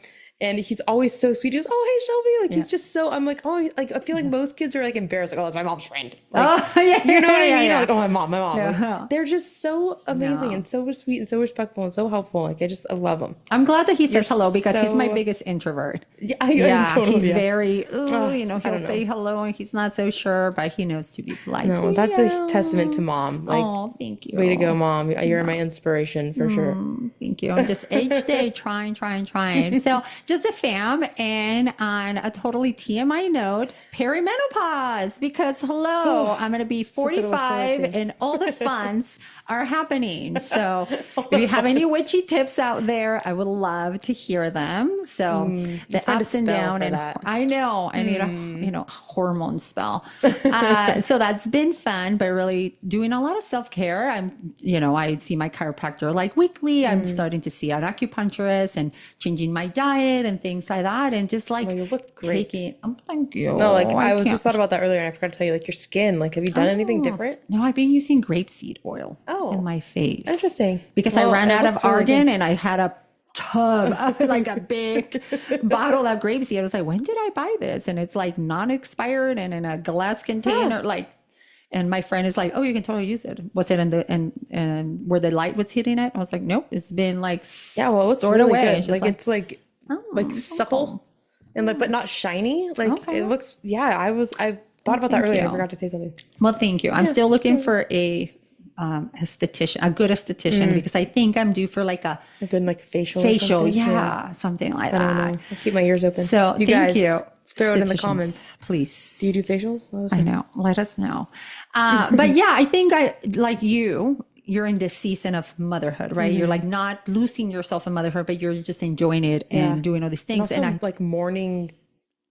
and he's always so sweet. He goes, oh, hey, Shelby. Like, he's just so, I'm like, oh, like, I feel like most kids are like embarrassed. Like, oh, that's my mom's friend. Like, you know what I mean? Like, oh, my mom. Like, they're just so amazing and so sweet and so respectful and so helpful. Like, I love them. I'm glad that he says hello, because he's my biggest introvert. Yeah, totally, he's very, he'll don't know. say hello, and he's not so sure, but he knows to be polite. No, So, that's a testament to mom. Like, oh, thank you. way to go, mom. You're my inspiration for sure. Thank you. I'm just each day trying. So just a fam, and on a totally TMI note, perimenopause, because I'm going to be 45 and all the funds are happening. So if you have any witchy tips out there, I would love to hear them. So the ups and downs, and I know I need a hormone spell. So that's been fun, but really doing a lot of self-care. I see my chiropractor like weekly. I'm starting to see an acupuncturist and changing my diet and things like that. And just like you look great. Thank you. No, like I was just thought about that earlier, and I forgot to tell you, like, your skin, like, have you done anything different? No, I've been using grapeseed oil in my face. Interesting. Because I ran out of argan, and I had a tub, like a big bottle of grapeseed. I was like, when did I buy this? And it's like non-expired and in a glass container, and my friend is like, oh, you can totally use it. Was it in and where the light was hitting it? I was like, nope, it's been like it looks stored really away. good. Like, it's like supple and like, but not shiny. Like, it looks, I thought about that earlier. I forgot to say something. Well, thank you. I'm still looking for a esthetician, a good esthetician, because I think I'm due for like a good like facial, something like I that. don't know. I'll keep my ears open. So you thank guys you. Throw it in the comments, please. Do you do facials? Let us know. I know. Let us know. But yeah, I think like you're in this season of motherhood, right? You're like not losing yourself in motherhood, but you're just enjoying it and doing all these things. And, also, like mourning,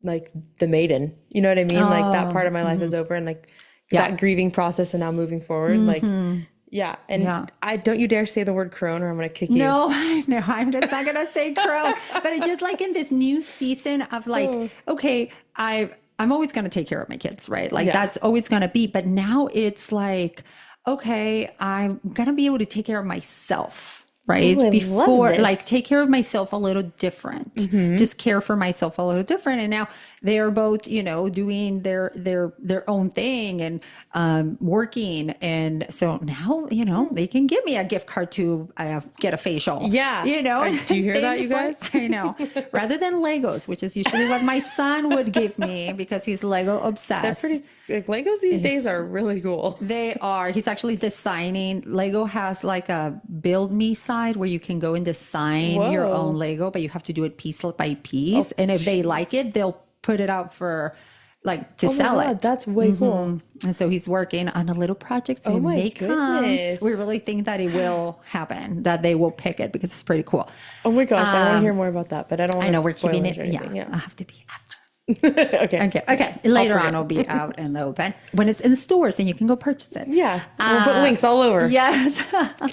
like the maiden. You know what I mean? Like that part of my life is over, and like that grieving process, and now moving forward, like. Yeah. And I don't you dare say the word crone, or I'm going to kick you. No, I'm just not going to say crone. But it's just like in this new season of like, okay, I'm always going to take care of my kids, right? Like that's always going to be. But now it's like, okay, I'm going to be able to take care of myself. right? Ooh, I love Before, this. like, take care of myself a little different, just care for myself a little different. And now they are both, you know, doing their own thing and working. And so now, you know, they can give me a gift card to get a facial. Yeah. You know, Do you hear that, you guys? I know. Rather than Legos, which is usually what my son would give me because he's Lego obsessed. They're pretty, like, Legos these days are really cool. They are. He's actually designing. Lego has like a build me side where you can go and design your own Lego, but you have to do it piece by piece. And if they like it, they'll put it out for like to sell it. That's way cool. And so he's working on a little project. So it may come. We really think that it will happen, that they will pick it because it's pretty cool. Oh my gosh, I want to hear more about that, but I don't. I know we're keeping it. Yeah, I have to be after. Okay. Later on, it'll be out in the open when it's in stores and you can go purchase it. Yeah, we'll put links all over. Yes.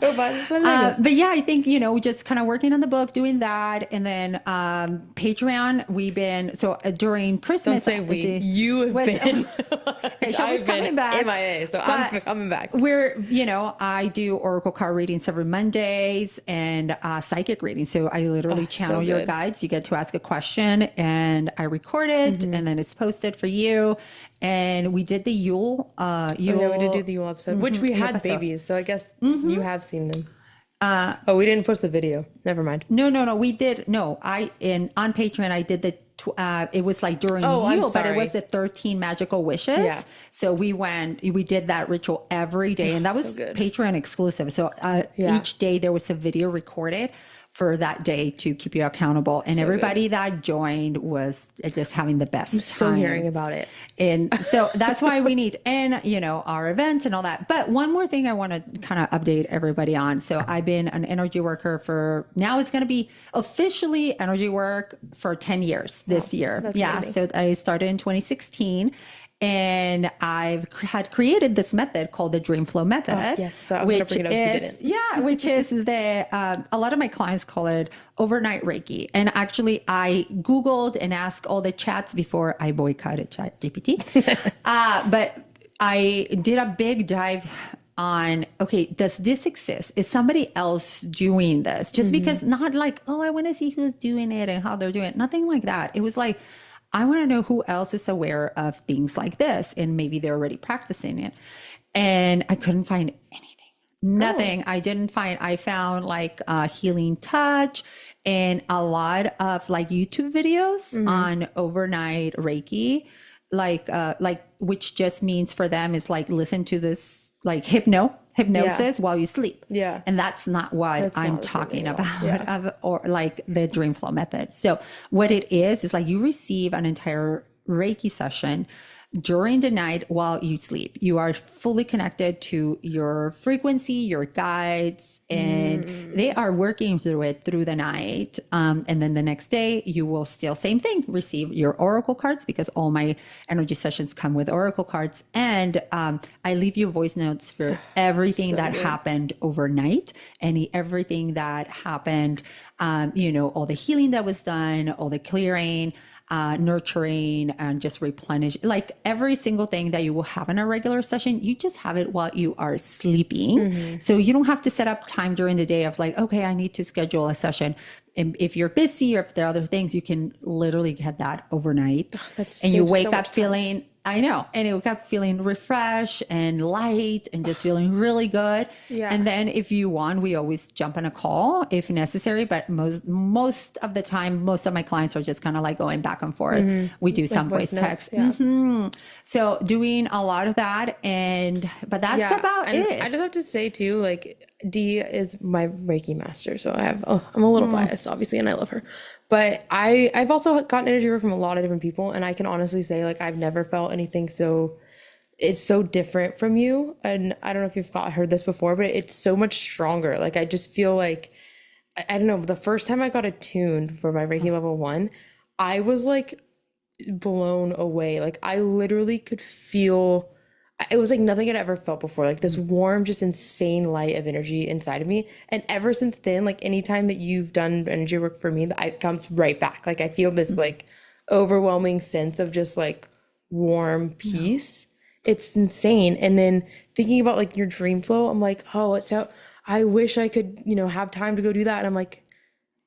Go buy the Legos. But yeah, I think, you know, just kind of working on the book, doing that, and then Patreon. We've been during Christmas. Don't say we. You have been. Okay, Shelby's coming back. MIA, so I'm coming back. We're, you know, I do oracle card readings every Mondays and psychic readings. So I literally channel your guides. You get to ask a question, and I record it. And then it's posted for you. And we did the Yule. We did do the Yule episode, which we had babies. So I guess you have seen them. We didn't post the video. Never mind. No. We did. No, on Patreon, I did the. It was like during Yule, but it was the 13 magical wishes. Yeah. So we did that ritual every day, and that was Patreon exclusive. So each day there was a video recorded for that day to keep you accountable. And everybody that joined was just having the best time. I'm still hearing about it. And so that's why we need, and you know, our events and all that. But one more thing I want to kind of update everybody on. So I've been an energy worker now it's going to be officially energy work for 10 years this year. That's amazing. So I started in 2016. And I've had created this method called the Dream Flow method. Yes, so I was going to bring it up if you didn't. Yeah, which is a lot of my clients call it overnight Reiki. And actually, I Googled and asked all the chats before I boycotted ChatGPT. But I did a big dive on, okay, does this exist? Is somebody else doing this? Just because not like, oh, I want to see who's doing it and how they're doing it. Nothing like that. It was like, I want to know who else is aware of things like this and maybe they're already practicing it. And I couldn't find anything, nothing. I found like healing touch and a lot of like YouTube videos on overnight Reiki, like which just means for them is like, listen to this, like hypnosis while you sleep. Yeah. And that's not what I'm talking about or like the Dream Flow method. So what it is like you receive an entire Reiki session during the night while you sleep. You are fully connected to your frequency, your guides, and they are working through it through the night. And then the next day you will still, same thing, receive your oracle cards because all my energy sessions come with oracle cards. And I leave you voice notes for everything that happened overnight, everything that happened, you know, all the healing that was done, all the clearing, nurturing and just replenish, like every single thing that you will have in a regular session, you just have it while you are sleeping. So you don't have to set up time during the day of like, okay, I need to schedule a session. And if you're busy or if there are other things, you can literally get that overnight. And you wake up feeling, I know, and you wake up feeling refreshed and light and just feeling really good. Yeah. And then if you want, we always jump on a call if necessary. But most of the time, most of my clients are just kind of like going back and forth. We do some voice text. So doing a lot of that. But that's about it. I just have to say too, like Dee is my Reiki master. So I'm a little biased, obviously, and I love her. But I've also gotten energy work from a lot of different people. And I can honestly say, like, I've never felt anything it's so different from you. And I don't know if you've heard this before, but it's so much stronger. Like, I just feel like, I don't know, the first time I got attuned for my Reiki level 1, I was like blown away. Like, I literally could feel, it was like nothing I'd ever felt before, like this warm, just insane light of energy inside of me. And ever since then, like anytime that you've done energy work for me, it comes right back. Like I feel this like overwhelming sense of just like warm peace. It's insane. And then thinking about like your dream flow, I'm like, oh, it's how I wish I could, have time to go do that. And I'm like,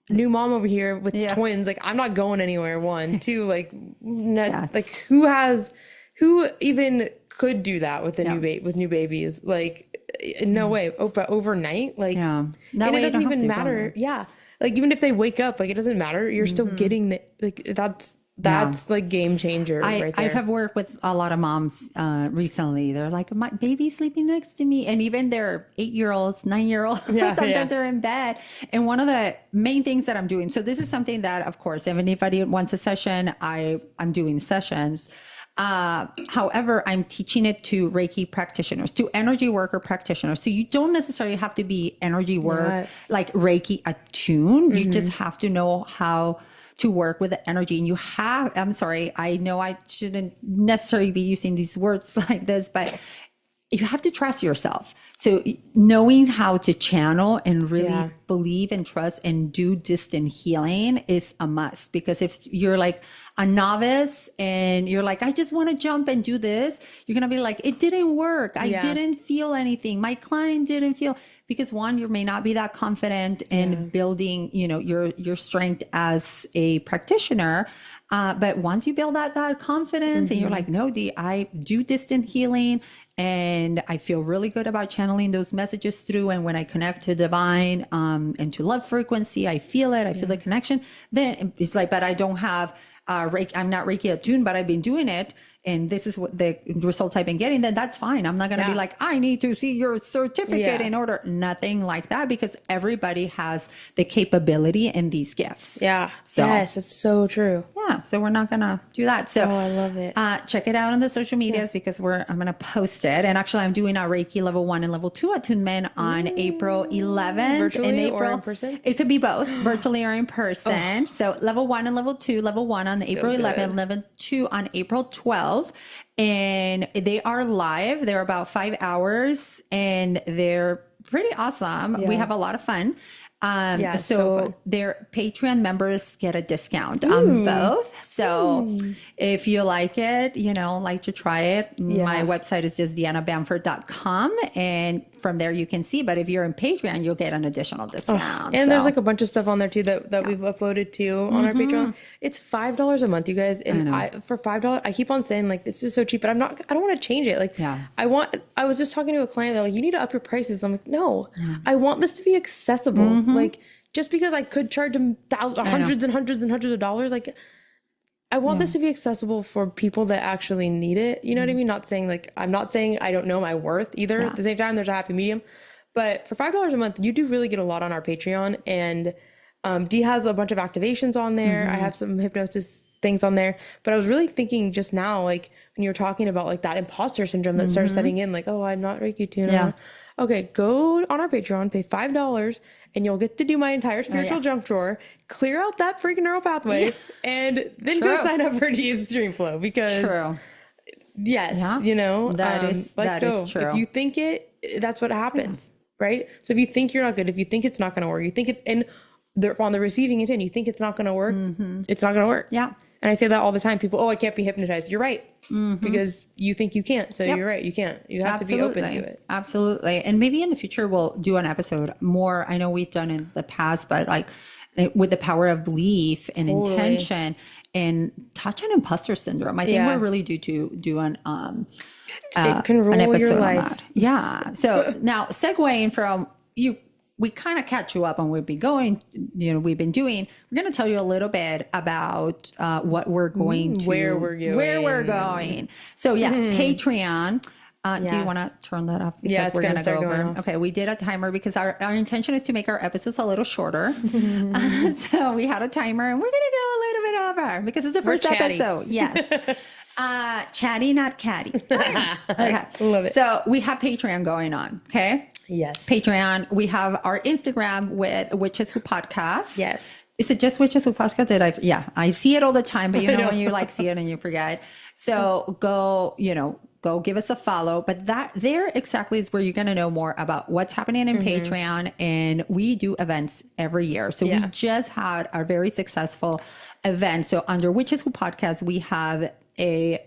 new mom over here with twins. Like, I'm not going anywhere. One, two, like, like who even could do that with with new babies? Like, no way. Oh, but overnight, like, and it doesn't even matter. Yeah. Like, even if they wake up, like, it doesn't matter. You're still getting that's like game changer right there. I have worked with a lot of moms recently. They're like, my baby's sleeping next to me. And even their 8-year-olds, 9-year-olds, sometimes they're in bed. And one of the main things that I'm doing, so this is something that, of course, if anybody wants a session, I'm doing sessions. However, I'm teaching it to Reiki practitioners, to energy worker practitioners. So you don't necessarily have to be energy work, like Reiki attuned. You just have to know how to work with the energy. And I'm sorry, I know I shouldn't necessarily be using these words like this, but you have to trust yourself. So knowing how to channel and really believe and trust and do distant healing is a must. Because if you're like a novice and you're like, I just want to jump and do this, you're going to be like, it didn't work. I didn't feel anything. My client didn't feel, because one, you may not be that confident in building, your strength as a practitioner. But once you build that confidence and you're like, no, I do distant healing and I feel really good about channeling those messages through. And when I connect to divine, and to love frequency, I feel it. I feel the connection. Then it's like, but I don't have, Reiki, I'm not Reiki attuned, but I've been doing it. And this is what the results I've been getting, then that's fine. I'm not going to be like, I need to see your certificate in order. Nothing like that, because everybody has the capability and these gifts. Yeah. So, yes, it's so true. Yeah. So we're not going to do that. So I love it. Check it out on the social medias because I'm going to post it. And actually I'm doing a Reiki level 1 and level 2 attunement on April 11th. Virtually or in person? It could be both, virtually or in person. So level 1 and level 2, level 1 on April 11th, level 2 on April 12th. And they are live. They're about 5 hours and they're pretty awesome. We have a lot of fun. So fun. Their Patreon members get a discount on both. So if you like it, like to try it, my website is just dianabamford.com. And from there you can see, but if you're in Patreon, you'll get an additional discount. And there's like a bunch of stuff on there too that we've uploaded too on our Patreon. It's $5 a month, you guys. And for $5, I keep on saying like, this is so cheap, but I don't want to change it. Like I was just talking to a client. They're like, you need to up your prices. I'm like, no, I want this to be accessible. Like, just because I could charge them hundreds and hundreds and hundreds of dollars, like I want this to be accessible for people that actually need it. You know what I mean? I'm not saying I don't know my worth either. At the same time, there's a happy medium. But for $5 a month, you do really get a lot on our Patreon. And Dee has a bunch of activations on there. I have some hypnosis things on there. But I was really thinking just now, like when you were talking about like that imposter syndrome that starts setting in, like, oh, I'm not Reiki tuned. Okay, go on our Patreon, pay $5, and you'll get to do my entire spiritual junk drawer, clear out that freaking neural pathway, and then go sign up for Dee's Stream Flow because that is true. If you think that's what happens, right? So if you think you're not good, if you think it's not going to work, you think it, and on the receiving end, you think it's not going to work, it's not going to work. Yeah. And I say that all the time. People, I can't be hypnotized. You're right. Because you think you can't. So you're right. You can't. You have to be open to it. Absolutely. And maybe in the future, we'll do an episode more. I know we've done in the past, but like with the power of belief and intention and touch on imposter syndrome. I think we're really due to do an episode your life. on that. Yeah. So now segueing from we kind of catch you up on what we've been doing. We're going to tell you a little bit about what we're going to, where we're going. So Patreon. Do you want to turn that off? Because we're going to go over. Okay, we did a timer because our intention is to make our episodes a little shorter. So we had a timer and we're going to go a little bit over because it's the first episode. Yes. Chatty, not catty. Okay. Love it. So we have Patreon going on. Okay. Yes. Patreon. We have our Instagram with Witches Who Podcast. Yes. Is it just Witches Who Podcast? I see it all the time, but when you like see it and you forget. So go give us a follow. But that there exactly is where you're going to know more about what's happening in Patreon. And we do events every year. So we just had our very successful event. So under Witches Who Podcast, we have a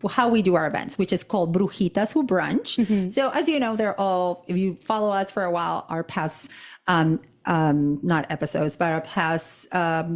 how we do our events, which is called Brujitas Who Brunch. So as you know, they're all, if you follow us for a while, our past, not episodes, but our past, I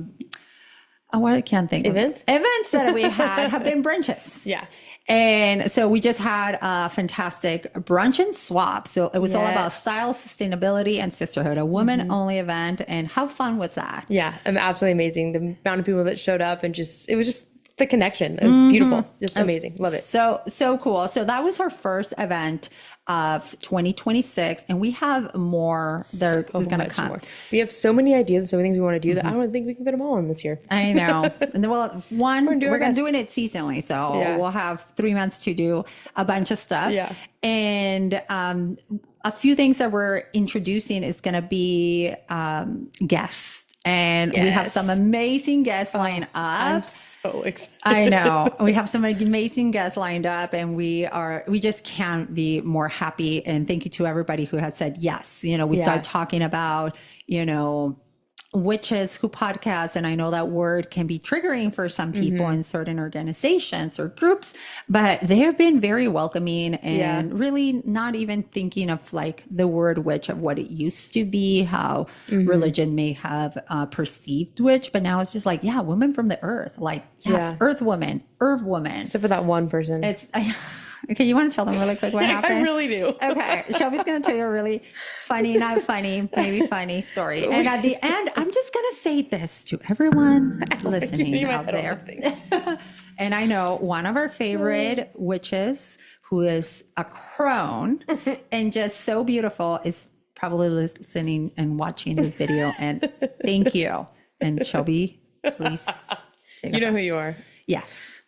can't think events that we had have been brunches. Yeah. And so we just had a fantastic brunch and swap. So it was all about style, sustainability, and sisterhood, a women-only event. And how fun was that? Yeah, absolutely amazing. The amount of people that showed up and it was just the connection. It was beautiful, just amazing. Love it. So cool. So that was our first event of 2026, and we have more that is going to come. More. We have so many ideas and so many things we want to do that I don't think we can fit them all in this year. I know. And well, we're going to do it seasonally, so we'll have 3 months to do a bunch of stuff. Yeah. And a few things that we're introducing is going to be guests. And we have some amazing guests lined up. I'm so excited. I know. We have some amazing guests lined up, and we just can't be more happy. And thank you to everybody who has said yes. You know, we started talking about, Witches Who podcast. And I know that word can be triggering for some people in certain organizations or groups, but they have been very welcoming and really not even thinking of like the word witch of what it used to be, how religion may have perceived witch, but now it's just like, women from the earth, like, earth woman, herb woman. Except for that one person. Okay, you want to tell them really quick what happened? I really do. Okay, Shelby's going to tell you a really funny, not funny, maybe funny story. And at the end, I'm just going to say this to everyone listening out there. And I know one of our favorite witches, who is a crone and just so beautiful, is probably listening and watching this video. And thank you. And Shelby, please. You know who you are. Yes.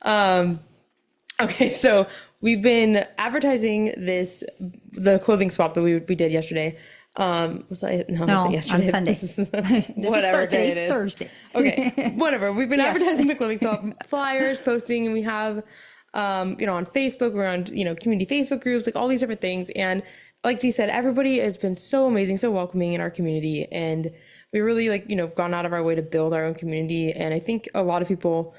Okay, so we've been advertising the clothing swap that we did yesterday. Was that yesterday? On Sunday. Whatever day it is. Thursday. Okay, whatever. We've been advertising the clothing swap, flyers, posting, and we have, on Facebook, we're on, community Facebook groups, like all these different things. And like G said, everybody has been so amazing, so welcoming in our community. And we really gone out of our way to build our own community. And I think a lot of people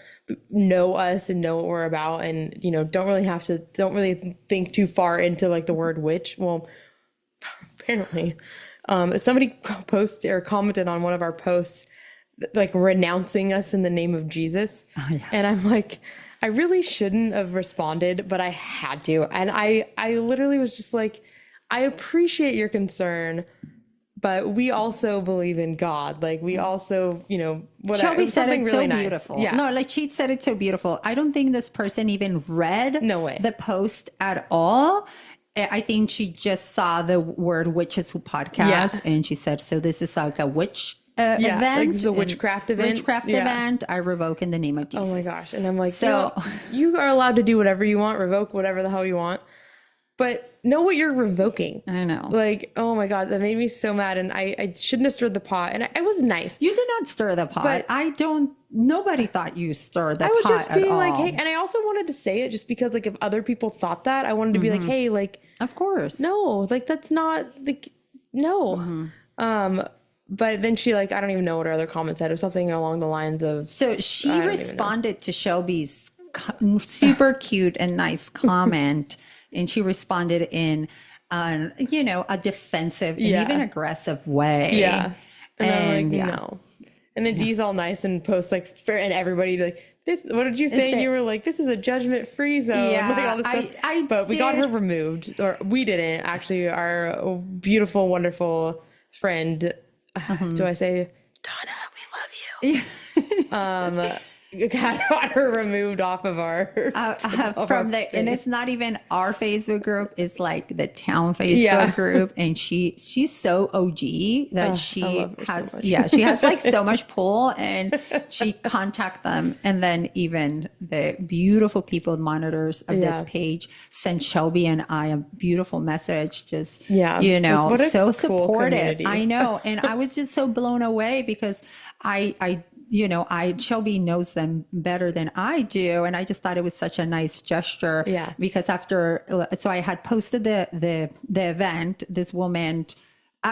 know us and know what we're about, and don't really think too far into like the word witch. Well, apparently somebody posted or commented on one of our posts like renouncing us in the name of Jesus. And I'm like, I really shouldn't have responded, but I had to. And I literally was just like, I appreciate your concern, but we also believe in God. Like we also, whatever. Shelby said it really so nice. beautiful. Yeah. No, like she said it so beautiful. I don't think this person even read the post at all. I think she just saw the word Witches Who podcast, and she said, so this is like a witch event. Like it's a witchcraft event. Event. I revoke in the name of Jesus. Oh my gosh. And I'm like, you are allowed to do whatever you want, revoke whatever the hell you want. But know what you're revoking. I know. Like, oh my God, that made me so mad. And I shouldn't have stirred the pot. And I was nice. You did not stir the pot. But nobody thought you stirred the pot. I was just being like, all. hey, and I also wanted to say it just because like if other people thought that, I wanted to be like, hey, like, of course. No, like that's not like, no. But then she I don't even know what her other comment said, or something along the lines of. So she responded to Shelby's super cute and nice comment. And she responded in, a defensive and even aggressive way. Yeah. And I'm like, no. And then Dee's all nice and posts and everybody like, this, what did you say? You were like, this is a judgment-free zone. Yeah, like all this stuff. But we got her removed, or we didn't actually. Our beautiful, wonderful friend, do I say, Donna, we love you. Got her removed off of our and it's not even our Facebook group, it's like the town Facebook group, and she's so OG that she has she has like so much pull, and she contact them, and then even the beautiful people monitors of this page send Shelby and I a beautiful message, just so supportive. Community. I know, and I was just so blown away because Shelby knows them better than I do. And I just thought it was such a nice gesture. Yeah. Because so I had posted the event, this woman,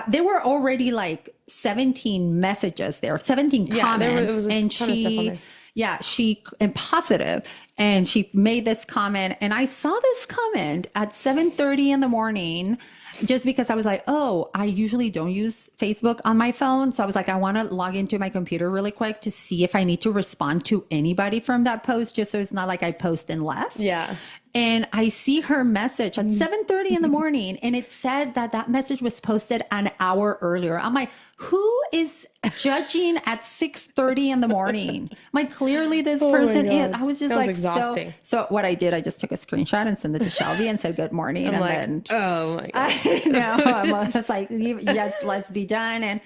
there were already like 17 messages there, 17 comments. There was a ton of stuff on there. and positive. And she made this comment, and I saw this comment at 7:30 in the morning, just because I was like, oh, I usually don't use Facebook on my phone. So I was like, I want to log into my computer really quick to see if I need to respond to anybody from that post, just so it's not like I post and left. Yeah. And I see her message at 7:30 in the morning, and it said that message was posted an hour earlier. I'm like, who is judging at 6:30 in the morning? I'm like, clearly this person is. I was just like, exhausting. So what I did, I just took a screenshot and sent it to Shelby and said, good morning. Then, oh my God. I was like, yes, let's be done. And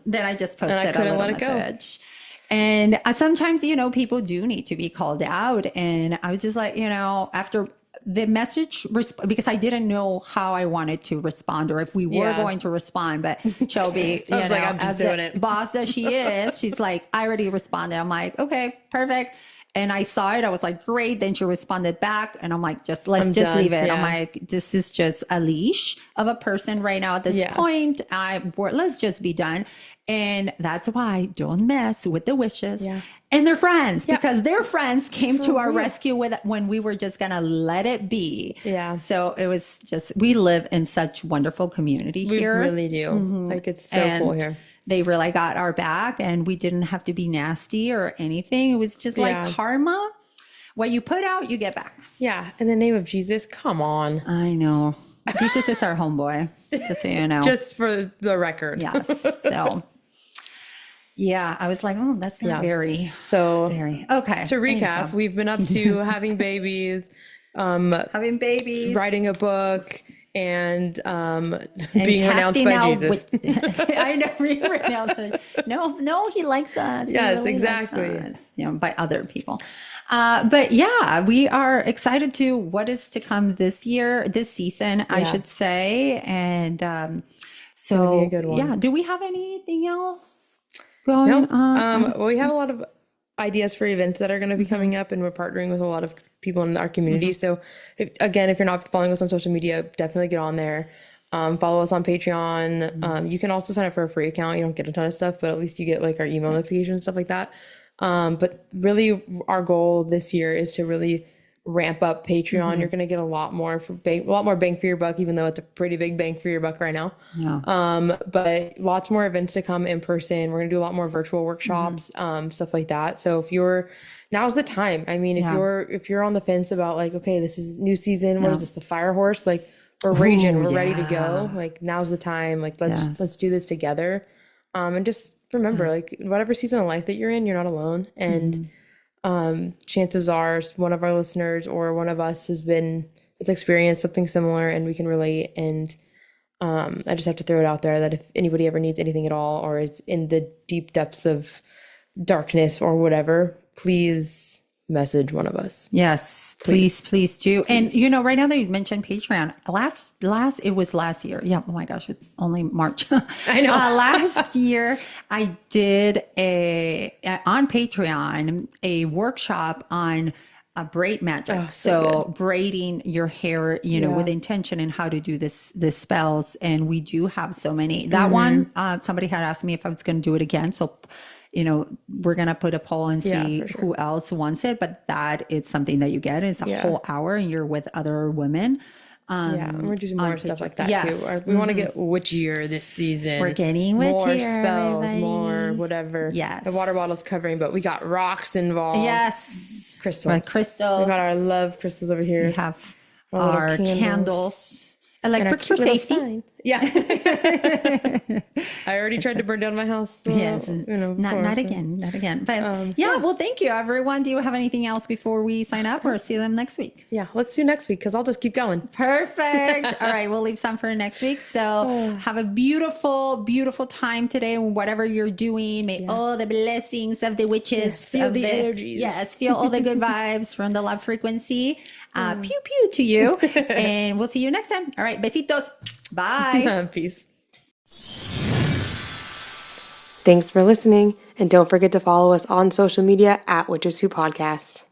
then I just posted a little message. And sometimes, people do need to be called out. And I was just like, after the message, because I didn't know how I wanted to respond or if we were going to respond. But Shelby, I was like, I'm just doing it. Boss that she is, she's like, I already responded. I'm like, okay, perfect. And I saw it. I was like, great. Then she responded back. And I'm like, let's just leave it. Yeah. I'm like, this is just a leash of a person right now at this point. Let's just be done. And that's why don't mess with the wishes and their friends, because their friends came to our rescue when we were just going to let it be. Yeah. So it was just, we live in such wonderful community here. We really do. Like, it's so cool here. They really got our back, and we didn't have to be nasty or anything. It was just like karma. What you put out, you get back. Yeah. In the name of Jesus, come on. I know. Jesus is our homeboy, just so you know. Just for the record. Yes. So, yeah, I was like, oh, that's not very. Okay. To recap, we've been up to having babies, writing a book, and being renounced by Jesus. I know, being renounced. No, he likes us. Yes, really exactly. Likes us, by other people. But yeah, we are excited to what is to come this season, I should say. And so, be a good one. Yeah. Do we have anything else going on? Well, we have a lot of ideas for events that are going to be coming up, and we're partnering with a lot of people in our community. So if you're not following us on social media, definitely get on there. Follow us on Patreon. You can also sign up for a free account. You don't get a ton of stuff, but at least you get like our email notifications, stuff like that. But really our goal this year is to really ramp up Patreon. You're going to get a lot more bang for your buck, even though it's a pretty big bang for your buck right now. Yeah. But lots more events to come in person. We're going to do a lot more virtual workshops, stuff like that. So now's the time. I mean, if you're on the fence about like, okay, this is new season. What is this? The fire horse? Like, we're raging. We're ready to go. Like, now's the time. Like, let's do this together. And just remember, like, whatever season of life that you're in, you're not alone. And chances are one of our listeners or one of us has experienced something similar, and we can relate. And I just have to throw it out there that if anybody ever needs anything at all, or is in the deep depths of darkness or whatever, please message one of us. Yes, please do. Please. And right now that you mentioned Patreon, it was last year. Yeah. Oh my gosh, it's only March. I know. Last year I did on Patreon a workshop on braid magic. Oh, so braiding your hair, with intention, and how to do this spells. And we do have so many. That one, somebody had asked me if I was going to do it again. So we're going to put a poll and see who else wants it, but that it's something that you get. It's a whole hour, and you're with other women. And we're doing more stuff like that too. We want to get witchier this season. We're getting witchier. More spells, more whatever. Yes. The water bottle's covering, but we got rocks involved. Yes. Crystals. We got our love crystals over here. We have our candles. Electric for safety. Yeah. I already tried to burn down my house. Yes. Not again. But well, thank you, everyone. Do you have anything else before we sign up, or see them next week? Yeah, let's do next week, because I'll just keep going. Perfect. All right. We'll leave some for next week. So have a beautiful, beautiful time today. Whatever you're doing, may all the blessings of the witches. Feel the energies. Yes. Feel all the good vibes from the love frequency. Pew, pew to you. And we'll see you next time. All right. Besitos. Bye. Peace. Thanks for listening, and don't forget to follow us on social media at Witches Who Podcast.